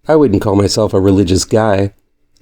I wouldn't call myself a religious guy.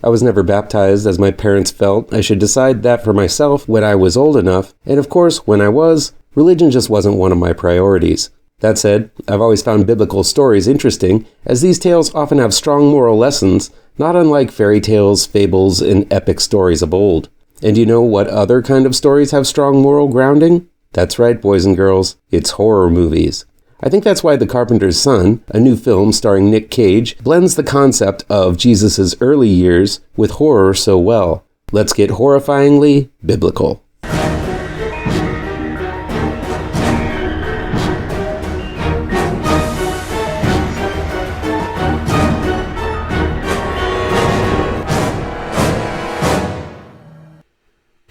I was never baptized, as my parents felt I should decide that for myself when I was old enough, and of course, when I was, religion just wasn't one of my priorities. That said, I've always found biblical stories interesting, as these tales often have strong moral lessons, not unlike fairy tales, fables, and epic stories of old. And you know what other kind of stories have strong moral grounding? That's right, boys and girls, it's horror movies. I think that's why The Carpenter's Son, a new film starring Nick Cage, blends the concept of Jesus' early years with horror so well. Let's get horrifyingly biblical.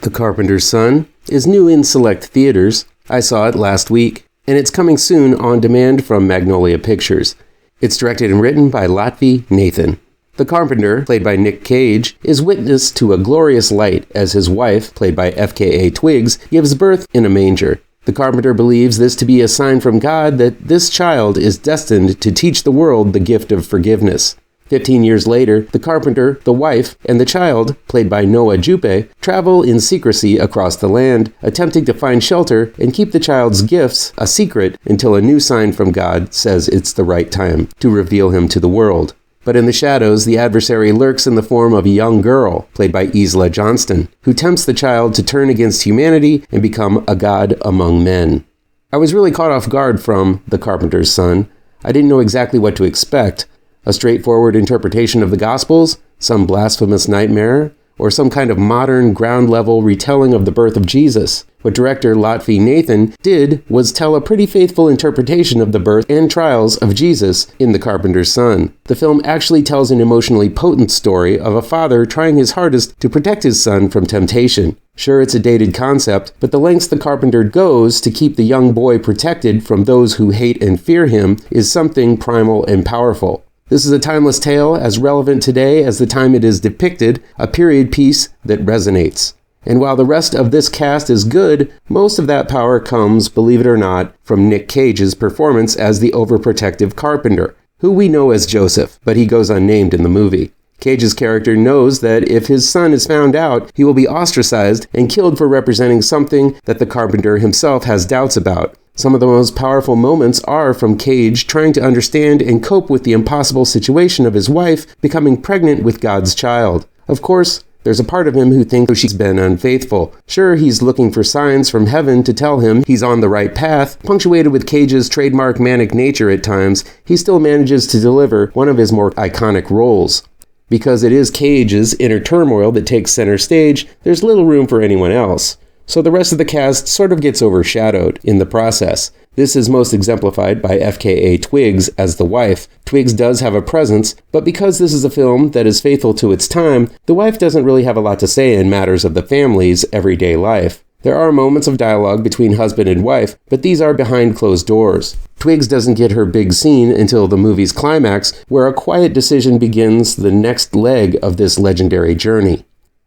The Carpenter's Son is new in select theaters. I saw it last week. And it's coming soon on demand from Magnolia Pictures. It's directed and written by Lotfy Nathan. The carpenter, played by Nick Cage, is witness to a glorious light as his wife, played by FKA Twigs, gives birth in a manger. The carpenter believes this to be a sign from God that this child is destined to teach the world the gift of forgiveness. 15 years later, the carpenter, the wife, and the child, played by Noah Jupe, travel in secrecy across the land, attempting to find shelter and keep the child's gifts a secret until a new sign from God says it's the right time to reveal him to the world. But in the shadows, the adversary lurks in the form of a young girl, played by Isla Johnston, who tempts the child to turn against humanity and become a god among men. I was really caught off guard from The Carpenter's Son. I didn't know exactly what to expect. A straightforward interpretation of the Gospels, some blasphemous nightmare, or some kind of modern, ground-level retelling of the birth of Jesus. What director Lotfy Nathan did was tell a pretty faithful interpretation of the birth and trials of Jesus in The Carpenter's Son. The film actually tells an emotionally potent story of a father trying his hardest to protect his son from temptation. Sure, it's a dated concept, but the lengths the carpenter goes to keep the young boy protected from those who hate and fear him is something primal and powerful. This is a timeless tale, as relevant today as the time it is depicted, a period piece that resonates. And while the rest of this cast is good, most of that power comes, believe it or not, from Nick Cage's performance as the overprotective carpenter, who we know as Joseph, but he goes unnamed in the movie. Cage's character knows that if his son is found out, he will be ostracized and killed for representing something that the carpenter himself has doubts about. Some of the most powerful moments are from Cage trying to understand and cope with the impossible situation of his wife becoming pregnant with God's child. Of course, there's a part of him who thinks she's been unfaithful. Sure, he's looking for signs from heaven to tell him he's on the right path. Punctuated with Cage's trademark manic nature at times, he still manages to deliver one of his more iconic roles. Because it is Cage's inner turmoil that takes center stage, there's little room for anyone else. So the rest of the cast sort of gets overshadowed in the process. This is most exemplified by FKA Twigs as the wife. Twigs does have a presence, but because this is a film that is faithful to its time, the wife doesn't really have a lot to say in matters of the family's everyday life. There are moments of dialogue between husband and wife, but these are behind closed doors. Twigs doesn't get her big scene until the movie's climax, where a quiet decision begins the next leg of this legendary journey.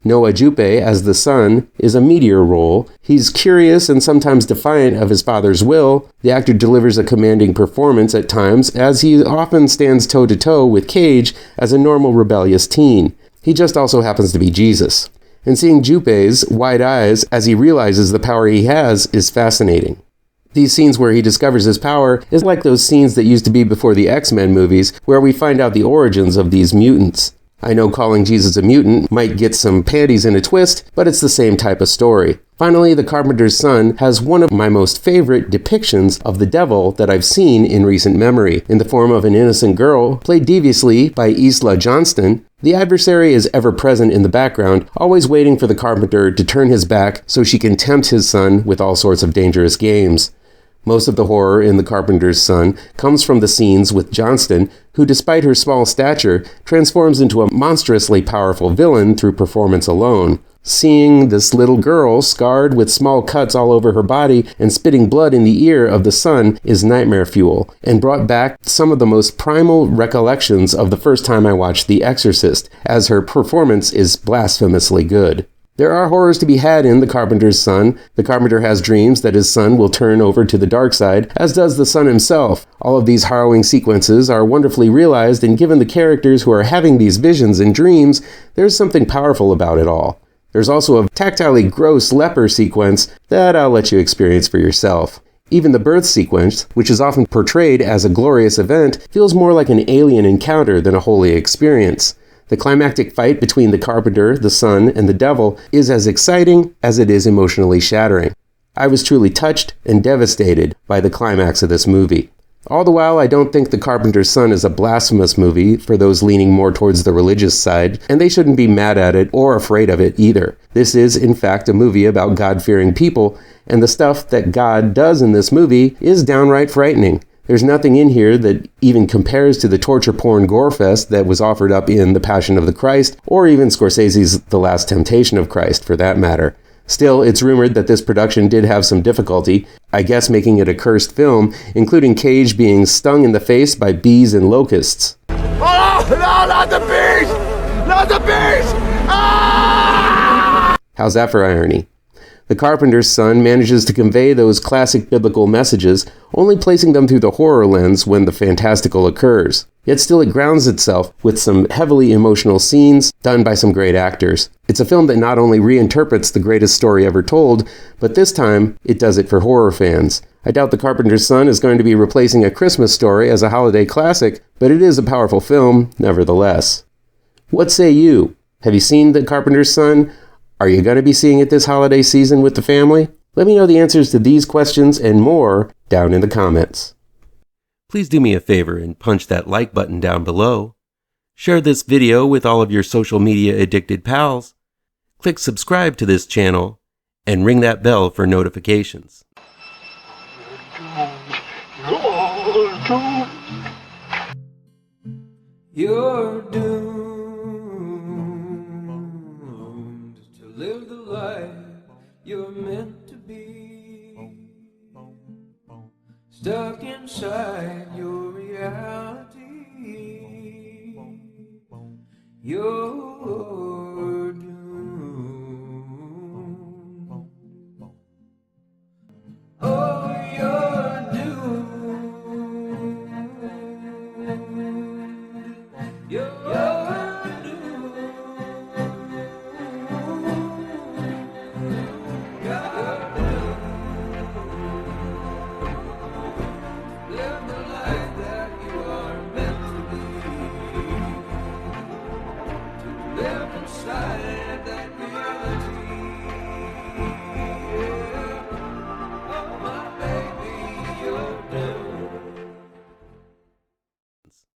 Noah Jupe, as the son, is a meteor role. He's curious and sometimes defiant of his father's will. The actor delivers a commanding performance at times, as he often stands toe-to-toe with Cage as a normal rebellious teen. He just also happens to be Jesus. And seeing Jupe's wide eyes as he realizes the power he has is fascinating. These scenes where he discovers his power is like those scenes that used to be before the X-Men movies, where we find out the origins of these mutants. I know calling Jesus a mutant might get some panties in a twist, but it's the same type of story. Finally, The Carpenter's Son has one of my most favorite depictions of the devil that I've seen in recent memory, in the form of an innocent girl, played deviously by Isla Johnston. The adversary is ever present in the background, always waiting for the carpenter to turn his back so she can tempt his son with all sorts of dangerous games. Most of the horror in The Carpenter's Son comes from the scenes with Johnston, who despite her small stature, transforms into a monstrously powerful villain through performance alone. Seeing this little girl scarred with small cuts all over her body and spitting blood in the ear of the son is nightmare fuel, and brought back some of the most primal recollections of the first time I watched The Exorcist, as her performance is blasphemously good. There are horrors to be had in The Carpenter's Son. The carpenter has dreams that his son will turn over to the dark side, as does the son himself. All of these harrowing sequences are wonderfully realized, and given the characters who are having these visions and dreams, there's something powerful about it all. There's also a tactilely gross leper sequence that I'll let you experience for yourself. Even the birth sequence, which is often portrayed as a glorious event, feels more like an alien encounter than a holy experience. The climactic fight between the carpenter, the son, and the devil is as exciting as it is emotionally shattering. I was truly touched and devastated by the climax of this movie. All the while, I don't think The Carpenter's Son is a blasphemous movie for those leaning more towards the religious side, and they shouldn't be mad at it or afraid of it either. This is, in fact, a movie about God-fearing people, and the stuff that God does in this movie is downright frightening. There's nothing in here that even compares to the torture porn gorefest that was offered up in The Passion of the Christ, or even Scorsese's The Last Temptation of Christ, for that matter. Still, it's rumored that this production did have some difficulty, I guess making it a cursed film, including Cage being stung in the face by bees and locusts. Oh, no, not the bees! Not the bees! Ah! How's that for irony? The Carpenter's Son manages to convey those classic biblical messages, only placing them through the horror lens when the fantastical occurs. Yet still it grounds itself with some heavily emotional scenes done by some great actors. It's a film that not only reinterprets the greatest story ever told, but this time it does it for horror fans. I doubt The Carpenter's Son is going to be replacing A Christmas Story as a holiday classic, but it is a powerful film nevertheless. What say you? Have you seen The Carpenter's Son? Are you going to be seeing it this holiday season with the family? Let me know the answers to these questions and more down in the comments. Please do me a favor and punch that like button down below. Share this video with all of your social media addicted pals. Click subscribe to this channel and ring that bell for notifications. You're doomed to live the life you're meant to be, stuck inside your reality. You're doomed. Oh, you're doomed. You're